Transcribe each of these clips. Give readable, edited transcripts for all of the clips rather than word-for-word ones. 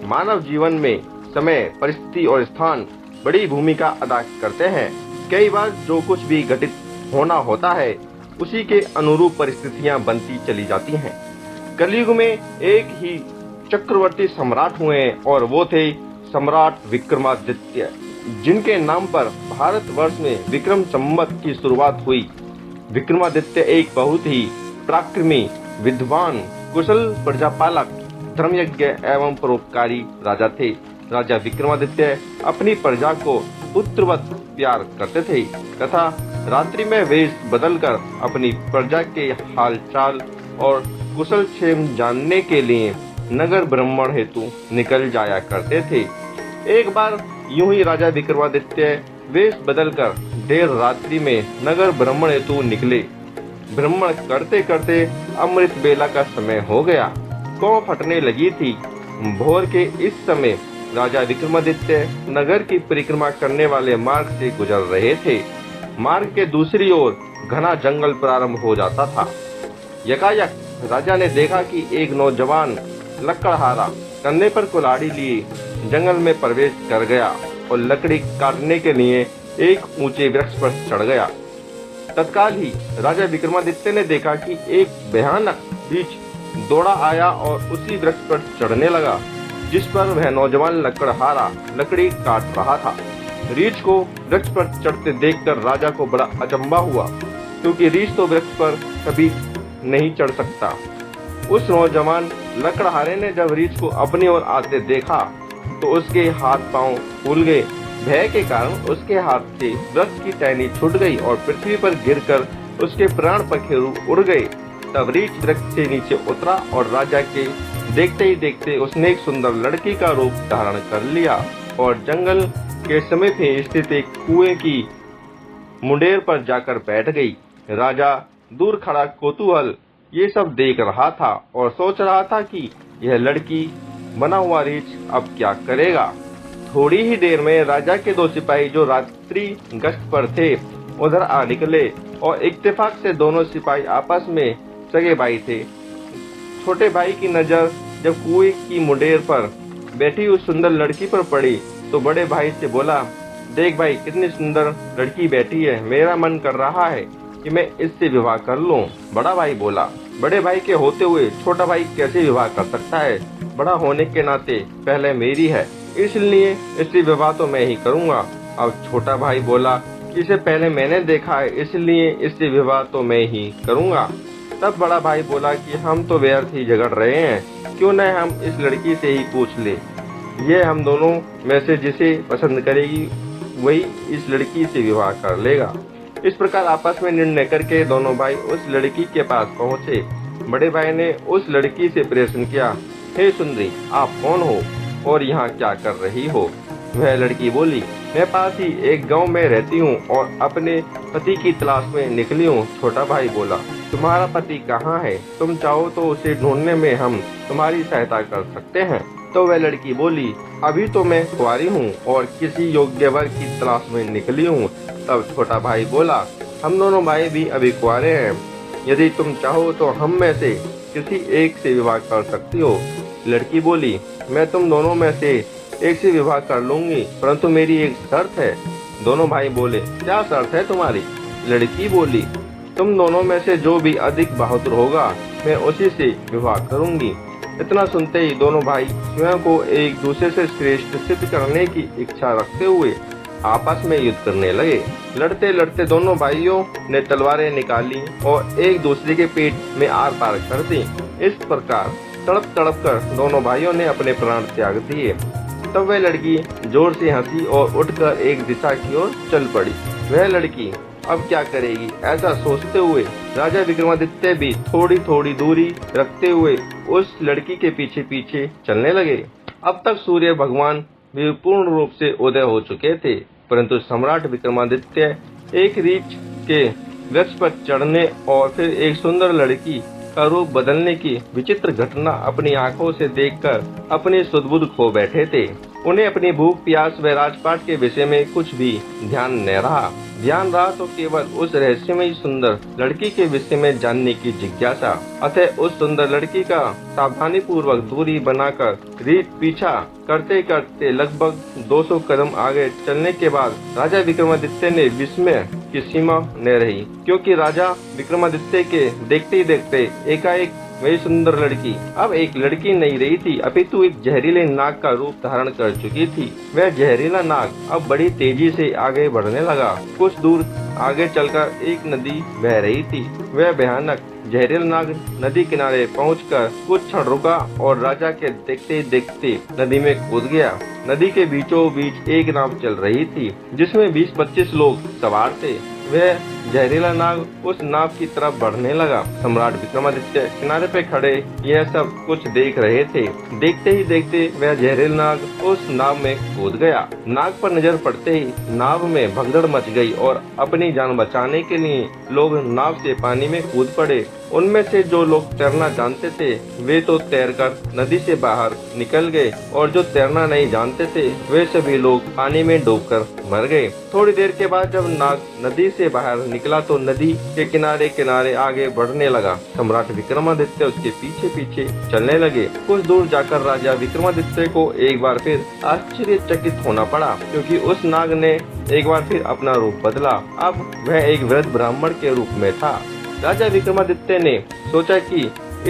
मानव जीवन में समय, परिस्थिति और स्थान बड़ी भूमिका अदा करते हैं। कई बार जो कुछ भी घटित होना होता है उसी के अनुरूप परिस्थितियां बनती चली जाती हैं। कलयुग में एक ही चक्रवर्ती सम्राट हुए और वो थे सम्राट विक्रमादित्य, जिनके नाम पर भारतवर्ष में विक्रम संवत की शुरुआत हुई। विक्रमादित्य एक बहुत ही पराक्रमी, विद्वान, कुशल प्रजापालक, धर्मयज्ञ एवं परोपकारी राजा थे। राजा विक्रमादित्य अपनी प्रजा को पुत्रवत प्यार करते थे तथा रात्रि में वेश बदलकर अपनी प्रजा के हालचाल और कुशल क्षेम जानने के लिए नगर भ्रमण हेतु निकल जाया करते थे। एक बार यूं ही राजा विक्रमादित्य वेश बदलकर देर रात्रि में नगर भ्रमण हेतु निकले। भ्रमण करते करते अमृत बेला का समय हो गया। कौ फटने लगी थी। भोर के इस समय राजा विक्रमादित्य नगर की परिक्रमा करने वाले मार्ग से गुजर रहे थे। मार्ग के दूसरी ओर घना जंगल प्रारंभ हो जाता था। यकायक राजा ने देखा कि एक नौजवान लकड़हारा कंधे पर कुल्हाड़ी लिए जंगल में प्रवेश कर गया और लकड़ी काटने के लिए एक ऊंचे वृक्ष पर चढ़ गया। तत्काल ही राजा विक्रमादित्य ने देखा कि एक भयानक रीछ दौड़ा आया और उसी वृक्ष पर चढ़ने लगा जिस पर वह नौजवान लकड़हारा लकड़ी काट रहा था। रीछ को वृक्ष पर चढ़ते देखकर राजा को बड़ा अचंभा हुआ, क्योंकि रीछ तो वृक्ष पर कभी नहीं चढ़ सकता। उस नौजवान लकड़हारे ने जब रीछ को अपनी ओर आते देखा तो उसके हाथ पांव फूल गए। भय के कारण उसके हाथ से वृक्ष की टहनी छूट गई और पृथ्वी पर गिरकर उसके प्राण पखेरु उड़ गए। तब रीछ वृक्ष से नीचे उतरा और राजा के देखते ही देखते उसने एक सुंदर लड़की का रूप धारण कर लिया और जंगल के समीप ही स्थित एक कुएं की मुंडेर पर जाकर बैठ गई। राजा दूर खड़ा कौतूहल ये सब देख रहा था और सोच रहा था कि यह लड़की बना हुआ रीछ अब क्या करेगा। थोड़ी ही देर में राजा के दो सिपाही जो रात्रि गश्त पर थे उधर आ निकले और इत्तेफाक से दोनों सिपाही आपस में सगे भाई थे। छोटे भाई की नजर जब कुएं की मुंडेर पर बैठी उस सुंदर लड़की पर पड़ी तो बड़े भाई से बोला, देख भाई कितनी सुंदर लड़की बैठी है, मेरा मन कर रहा है कि मैं इससे विवाह कर लूं। बड़ा भाई बोला, बड़े भाई के होते हुए छोटा भाई कैसे विवाह कर सकता है? बड़ा होने के नाते पहले मेरी है, इसलिए इससे विवाह तो मैं ही करूंगा। अब छोटा भाई बोला, इसे पहले मैंने देखा है इसलिए इससे विवाह तो मैं ही करूंगा। तब बड़ा भाई बोला कि हम तो व्यर्थ ही झगड़ रहे हैं, क्यों न हम इस लड़की से ही पूछ ले। यह हम दोनों में से जिसे पसंद करेगी वही इस लड़की से विवाह कर लेगा। इस प्रकार आपस में निर्णय करके दोनों भाई उस लड़की के पास पहुँचे। बड़े भाई ने उस लड़की से प्रश्न किया, हे सुंदरी, आप कौन हो और यहाँ क्या कर रही हो? वह लड़की बोली, मैं पास ही एक गांव में रहती हूँ और अपने पति की तलाश में निकली हूँ। छोटा भाई बोला, तुम्हारा पति कहाँ है? तुम चाहो तो उसे ढूंढने में हम तुम्हारी सहायता कर सकते हैं। तो वह लड़की बोली, अभी तो मैं कुंवारी हूँ और किसी योग्य वर की तलाश में निकली हूँ। तब छोटा भाई बोला, हम दोनों भाई भी अभी कुंवारे हैं, यदि तुम चाहो तो हम में से किसी एक से विवाह कर सकती हो। लड़की बोली, मैं तुम दोनों में से एक से विवाह कर लूंगी, परंतु मेरी एक शर्त है। दोनों भाई बोले, क्या शर्त है तुम्हारी? लड़की बोली, तुम दोनों में से जो भी अधिक बहादुर होगा मैं उसी से विवाह करूंगी। इतना सुनते ही दोनों भाई स्वयं को एक दूसरे से श्रेष्ठ सिद्ध करने की इच्छा रखते हुए आपस में युद्ध करने लगे। लड़ते लड़ते दोनों भाइयों ने तलवारें निकाली और एक दूसरे के पेट में आर पार कर दी। इस प्रकार तड़प तड़प कर दोनों भाइयों ने अपने प्राण त्याग दिए। तब वह लड़की जोर से हंसी और उठकर एक दिशा की ओर चल पड़ी। वह लड़की अब क्या करेगी, ऐसा सोचते हुए राजा विक्रमादित्य भी थोड़ी थोड़ी दूरी रखते हुए उस लड़की के पीछे पीछे चलने लगे। अब तक सूर्य भगवान भी पूर्ण रूप से उदय हो चुके थे, परंतु सम्राट विक्रमादित्य एक रीछ के वृक्ष पर चढ़ने और फिर एक सुंदर लड़की का रूप बदलने की विचित्र घटना अपनी आंखों से देखकर अपनी सुध-बुध खो बैठे थे। उन्हें अपनी भूख प्यास व राजपाट के विषय में कुछ भी ध्यान न रहा। ध्यान रहा तो केवल उस रहस्यमयी सुंदर लड़की के विषय में जानने की जिज्ञासा। अतः उस सुंदर लड़की का सावधानी पूर्वक दूरी बनाकर रीत पीछा करते करते लगभग 200 कदम आगे चलने के बाद राजा विक्रमादित्य ने विस्मय की सीमा न रही, क्योंकि राजा विक्रमादित्य के देखते ही देखते एकाएक वही सुंदर लड़की अब एक लड़की नहीं रही थी, अपितु एक जहरीले नाग का रूप धारण कर चुकी थी। वह जहरीला नाग अब बड़ी तेजी से आगे बढ़ने लगा। कुछ दूर आगे चलकर एक नदी बह रही थी। वह भयानक जहरीला नाग नदी किनारे पहुंचकर कुछ क्षण रुका और राजा के देखते देखते नदी में कूद गया। नदी के बीचों बीच एक नाव चल रही थी, जिसमें 20-25 लोग सवार थे। वह जहरीला नाग उस नाव की तरफ बढ़ने लगा। सम्राट विक्रमादित्य किनारे पे खड़े यह सब कुछ देख रहे थे। देखते ही देखते वह जहरीला नाग उस नाव में कूद गया। नाग पर नजर पड़ते ही नाव में भगदड़ मच गई और अपनी जान बचाने के लिए लोग नाव से पानी में कूद पड़े। उनमें से जो लोग तैरना जानते थे वे तो तैरकर नदी से बाहर निकल गए और जो तैरना नहीं जानते थे वे सभी लोग पानी में डूबकर मर गए। थोड़ी देर के बाद जब नाग नदी से बाहर निकला तो नदी के किनारे किनारे आगे बढ़ने लगा। सम्राट विक्रमादित्य उसके पीछे पीछे चलने लगे। कुछ दूर जाकर राजा विक्रमादित्य को एक बार फिर आश्चर्यचकित होना पड़ा, क्योंकि उस नाग ने एक बार फिर अपना रूप बदला। अब वह एक वृद्ध ब्राह्मण के रूप में था। राजा विक्रमादित्य ने सोचा कि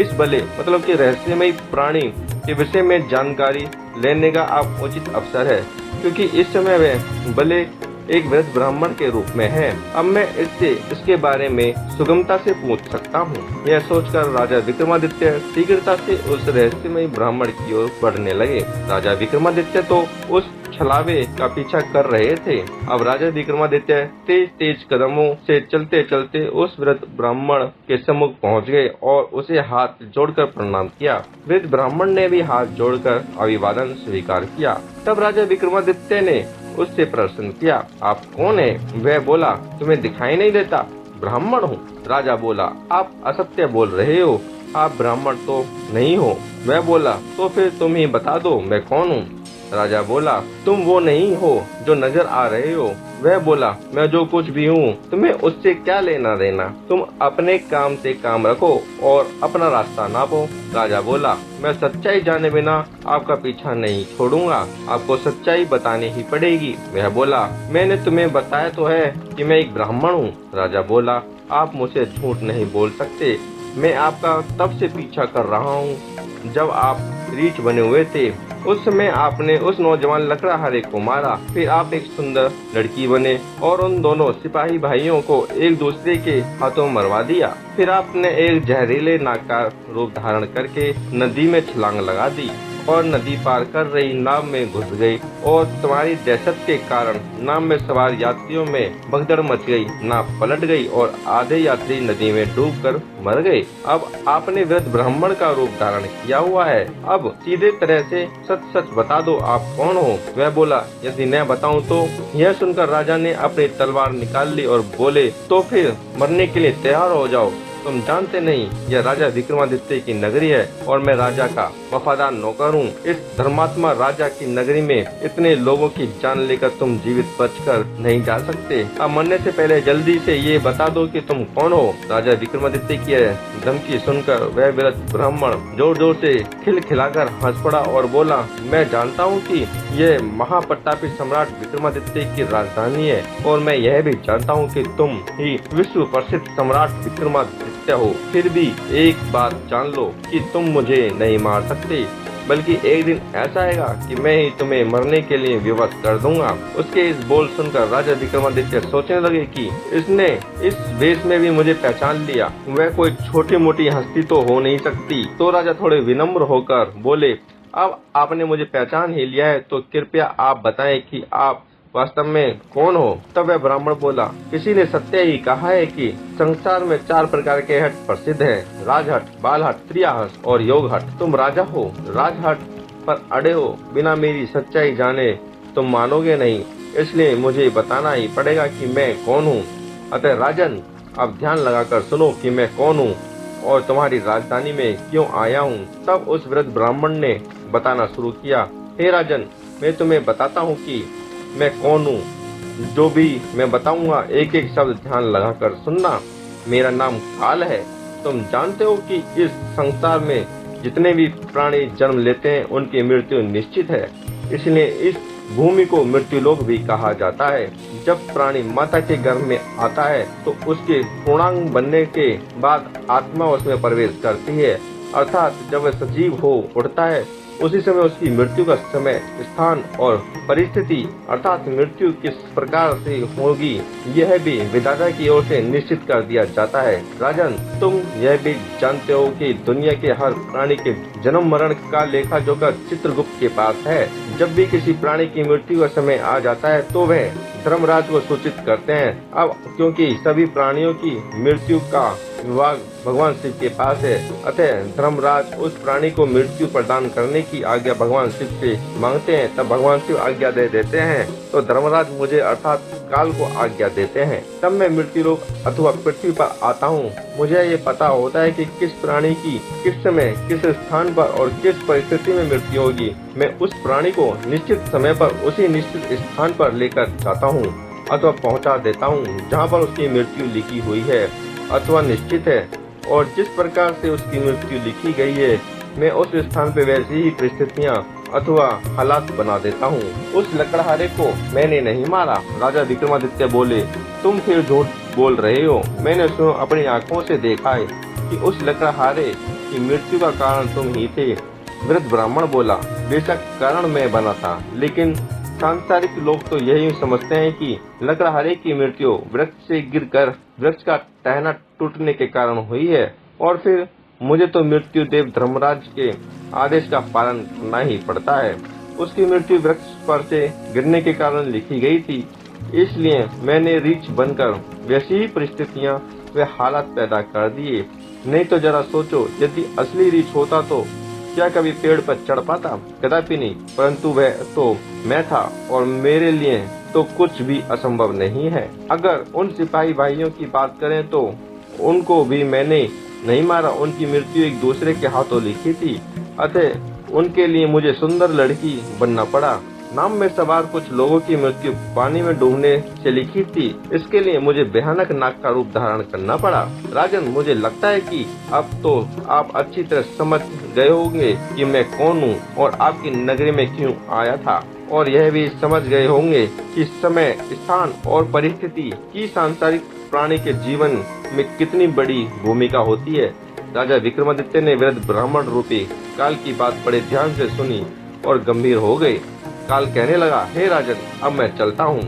इस भले मतलब कि रहस्यमय प्राणी के विषय में जानकारी लेने का अब उचित अवसर है, क्योंकि इस समय वह भले एक वृद्ध ब्राह्मण के रूप में है। अब मैं इससे इसके बारे में सुगमता से पूछ सकता हूँ। यह सोचकर राजा विक्रमादित्य शीघ्रता से उस रहस्यमय ब्राह्मण की ओर बढ़ने लगे। राजा विक्रमादित्य तो उस छलावे का पीछा कर रहे थे। अब राजा विक्रमादित्य तेज तेज कदमों से चलते चलते उस वृद्ध ब्राह्मण के सम्मुख पहुंच गए और उसे हाथ जोड़कर प्रणाम किया। वृद्ध ब्राह्मण ने भी हाथ जोड़कर अभिवादन स्वीकार किया। तब राजा विक्रमादित्य ने उससे प्रश्न किया, आप कौन है? वह बोला, तुम्हें दिखाई नहीं देता? ब्राह्मण हूँ। राजा बोला, आप असत्य बोल रहे हो, आप ब्राह्मण तो नहीं हो। वह बोला, तो फिर तुम ही बता दो मैं कौन हूँ। राजा बोला, तुम वो नहीं हो जो नजर आ रहे हो। वह बोला, मैं जो कुछ भी हूँ तुम्हें उससे क्या लेना देना, तुम अपने काम से काम रखो और अपना रास्ता नापो। राजा बोला, मैं सच्चाई जाने बिना आपका पीछा नहीं छोड़ूंगा, आपको सच्चाई बतानी ही पड़ेगी। वह बोला, मैंने तुम्हें बताया तो है कि मैं एक ब्राह्मण हूँ। राजा बोला, आप मुझसे झूठ नहीं बोल सकते, मैं आपका तब से पीछा कर रहा हूँ जब आप रीछ बने हुए थे। उस समय आपने उस नौजवान लकड़हारे को मारा, फिर आप एक सुंदर लड़की बने और उन दोनों सिपाही भाइयों को एक दूसरे के हाथों मरवा दिया। फिर आपने एक जहरीले नाग का रूप धारण करके नदी में छलांग लगा दी और नदी पार कर रही नाव में घुस गई और तुम्हारी दहशत के कारण नाव में सवार यात्रियों में भगदड़ मच गई। नाव पलट गई और आधे यात्री नदी में डूबकर मर गए। अब आपने वृद्ध ब्राह्मण का रूप धारण किया हुआ है। अब सीधे तरह से सच सच बता दो आप कौन हो। वह बोला, यदि मैं बताऊं तो। यह सुनकर राजा ने अपनी तलवार निकाल ली और बोले, तो फिर मरने के लिए तैयार हो जाओ। तुम जानते नहीं यह राजा विक्रमादित्य की नगरी है और मैं राजा का वफादार नौकर हूँ। इस धर्मात्मा राजा की नगरी में इतने लोगों की जान लेकर तुम जीवित बचकर नहीं जा सकते। अब मरने से पहले जल्दी से ये बता दो कि तुम कौन हो। राजा विक्रमादित्य की धमकी सुनकर वह वृद्ध ब्राह्मण जोर जोर से खिलखिलाकर हंस पड़ा और बोला, मैं जानता हूँ कि यह महाप्रतापी सम्राट विक्रमादित्य की राजधानी है और मैं यह भी जानता हूँ कि तुम ही विश्व प्रसिद्ध सम्राट विक्रमादित्य हो। फिर भी एक बात जान लो कि तुम मुझे नहीं मार सकते, बल्कि एक दिन ऐसा आएगा कि मैं ही तुम्हें मरने के लिए विवश कर दूंगा। उसके इस बोल सुनकर राजा विक्रमादित्य सोचने लगे कि इसने इस वेश में भी मुझे पहचान लिया, वह कोई छोटी मोटी हस्ती तो हो नहीं सकती। तो राजा थोड़े विनम्र होकर बोले, अब आपने मुझे पहचान ही लिया है तो कृपया आप बताएं कि आप वास्तव में कौन हो। तब वह ब्राह्मण बोला, किसी ने सत्य ही कहा है कि संसार में 4 प्रकार के हट प्रसिद्ध हैं, राजहट, बालहट, त्रियाहट और योगहट। तुम राजा हो, राजहट पर अड़े हो, बिना मेरी सच्चाई जाने तुम मानोगे नहीं, इसलिए मुझे बताना ही पड़ेगा कि मैं कौन हूँ। अतः राजन, अब ध्यान लगाकर सुनो कि मैं कौन हूँ और तुम्हारी राजधानी में क्यों आया हूँ। तब उस वृद्ध ब्राह्मण ने बताना शुरू किया, हे राजन, मैं तुम्हें बताता हूँ कि मैं कौन हूँ। जो भी मैं बताऊंगा एक एक शब्द ध्यान लगाकर सुनना। मेरा नाम काल है। तुम जानते हो कि इस संसार में जितने भी प्राणी जन्म लेते हैं उनकी मृत्यु निश्चित है। इसलिए इस भूमि को मृत्युलोक भी कहा जाता है। जब प्राणी माता के गर्भ में आता है तो उसके पूर्णांग बनने के बाद आत्मा उसमें प्रवेश करती है, अर्थात जब वह सजीव हो उठता है उसी समय उसकी मृत्यु का समय, स्थान और परिस्थिति अर्थात मृत्यु किस प्रकार से होगी यह भी विधाता की ओर से निश्चित कर दिया जाता है। राजन, तुम यह भी जानते हो कि दुनिया के हर प्राणी के जन्म मरण का लेखा जोखा चित्रगुप्त के पास है। जब भी किसी प्राणी की मृत्यु का समय आ जाता है तो वह धर्मराज को सूचित करते हैं। अब क्योंकि सभी प्राणियों की मृत्यु का विभाग भगवान शिव के पास है, अतः धर्मराज उस प्राणी को मृत्यु प्रदान करने की आज्ञा भगवान शिव से मांगते हैं। तब भगवान शिव आज्ञा दे देते हैं तो धर्मराज मुझे अर्थात काल को आज्ञा देते हैं। तब मैं मृत्युलोक अथवा पृथ्वी पर आता हूँ। मुझे ये पता होता है कि किस प्राणी की किस समय किस स्थान पर और किस परिस्थिति में मृत्यु होगी। मैं उस प्राणी को निश्चित समय पर उसी निश्चित स्थान पर लेकर जाता हूँ अथवा पहुँचा देता हूँ जहाँ पर उसकी मृत्यु लिखी हुई है अथवा निश्चित है, और जिस प्रकार से उसकी मृत्यु लिखी गई है मैं उस स्थान पे वैसी ही परिस्थितियाँ अथवा हालात बना देता हूँ। उस लकड़हारे को मैंने नहीं मारा। राजा विक्रमादित्य बोले, तुम फिर झूठ बोल रहे हो। मैंने सुनो अपनी आंखों से देखा है कि उस लकड़हारे की मृत्यु का कारण तुम ही थे। वृद्ध ब्राह्मण बोला, बेशक कारण मैं बना था, लेकिन सांसारिक लोग तो यही समझते हैं कि लकड़हारे की मृत्यु वृक्ष से गिरकर वृक्ष का टहना टूटने के कारण हुई है, और फिर मुझे तो मृत्यु देव धर्मराज के आदेश का पालन करना ही पड़ता है। उसकी मृत्यु वृक्ष पर से गिरने के कारण लिखी गई थी, इसलिए मैंने रीछ बनकर वैसी ही परिस्थितियाँ वे हालात पैदा कर दिए। नहीं तो जरा सोचो, यदि असली रीछ होता तो क्या कभी पेड़ पर चढ़ पाता? कदापि नहीं। परंतु वह तो मैं था और मेरे लिए तो कुछ भी असंभव नहीं है। अगर उन सिपाही भाइयों की बात करें तो उनको भी मैंने नहीं मारा। उनकी मृत्यु एक दूसरे के हाथों लिखी थी, अतः उनके लिए मुझे सुंदर लड़की बनना पड़ा। नाव में सवार कुछ लोगों की मृत्यु पानी में डूबने से लिखी थी, इसके लिए मुझे भयानक नाग का रूप धारण करना पड़ा। राजन, मुझे लगता है कि अब तो आप अच्छी तरह समझ गए होंगे कि मैं कौन हूँ और आपकी नगरी में क्यों आया था, और यह भी समझ गए होंगे कि समय, स्थान और परिस्थिति की सांसारिक प्राणी के जीवन में कितनी बड़ी भूमिका होती है। राजा विक्रमादित्य ने वृद्ध ब्राह्मण रूपी काल की बात बड़े ध्यान से सुनी और गंभीर हो गए। काल कहने लगा, हे राजन, अब मैं चलता हूँ।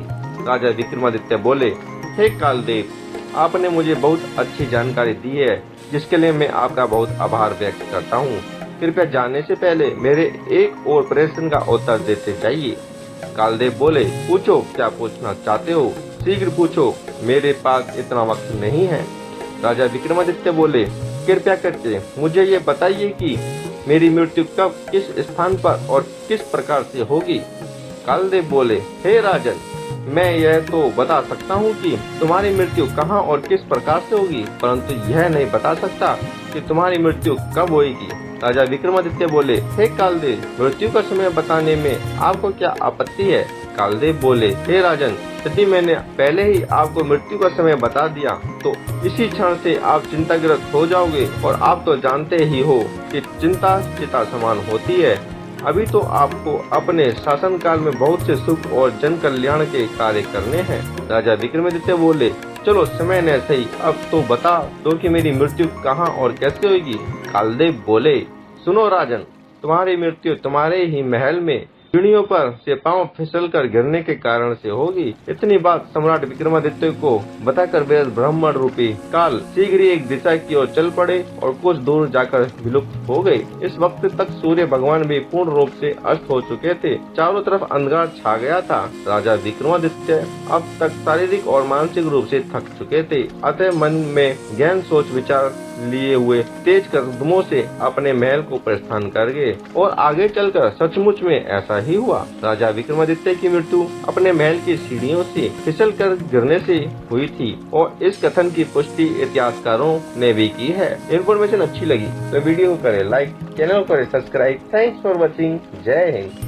राजा विक्रमादित्य बोले, हे कालदेव, आपने मुझे बहुत अच्छी जानकारी दी है, जिसके लिए मैं आपका बहुत आभार व्यक्त करता हूँ। कृपया जाने से पहले मेरे एक और प्रश्न का उत्तर देते जाइए। कालदेव बोले, पूछो, क्या पूछना चाहते हो? शीघ्र पूछो, मेरे पास इतना वक्त नहीं है। राजा विक्रमादित्य बोले, कृपया करके मुझे ये बताइए कि मेरी मृत्यु कब, किस स्थान पर और किस प्रकार से होगी? कालदेव बोले, हे राजन, मैं यह तो बता सकता हूँ कि तुम्हारी मृत्यु कहाँ और किस प्रकार से होगी, परंतु यह नहीं बता सकता कि तुम्हारी मृत्यु कब होगी। राजा विक्रमादित्य बोले, हे कालदेव, मृत्यु का समय बताने में आपको क्या आपत्ति है? कालदेव बोले, हे राजन, यदि मैंने पहले ही आपको मृत्यु का समय बता दिया तो इसी क्षण से आप चिंताग्रस्त हो जाओगे, और आप तो जानते ही हो कि चिंता चिता समान होती है। अभी तो आपको अपने शासन काल में बहुत से सुख और जन कल्याण के कार्य करने हैं। राजा विक्रमादित्य बोले, चलो समय न सही, अब तो बता दो कि मेरी मृत्यु कहाँ और कैसे होगी। कालदेव बोले, सुनो राजन, तुम्हारी मृत्यु तुम्हारे ही महल में सीढ़ियों पर से पांव फिसलकर गिरने के कारण से होगी। इतनी बात सम्राट विक्रमादित्य को बताकर वृद्ध ब्राह्मण रूपी काल शीघ्र ही एक दिशा की ओर चल पड़े और कुछ दूर जाकर विलुप्त हो गए। इस वक्त तक सूर्य भगवान भी पूर्ण रूप से अस्त हो चुके थे। चारों तरफ अंधकार छा गया था। राजा विक्रमादित्य अब तक शारीरिक और मानसिक रूप से थक चुके थे, अतः मन में गहन सोच विचार लिए हुए तेज कदमों से अपने महल को प्रस्थान कर गए, और आगे चलकर सचमुच में ऐसा ही हुआ। राजा विक्रमादित्य की मृत्यु अपने महल की सीढ़ियों से फिसलकर गिरने से हुई थी, और इस कथन की पुष्टि इतिहासकारों ने भी की है। इन्फॉर्मेशन अच्छी लगी तो वीडियो को करें लाइक, चैनल को करें सब्सक्राइब। Thanks for watching. जय हिंद।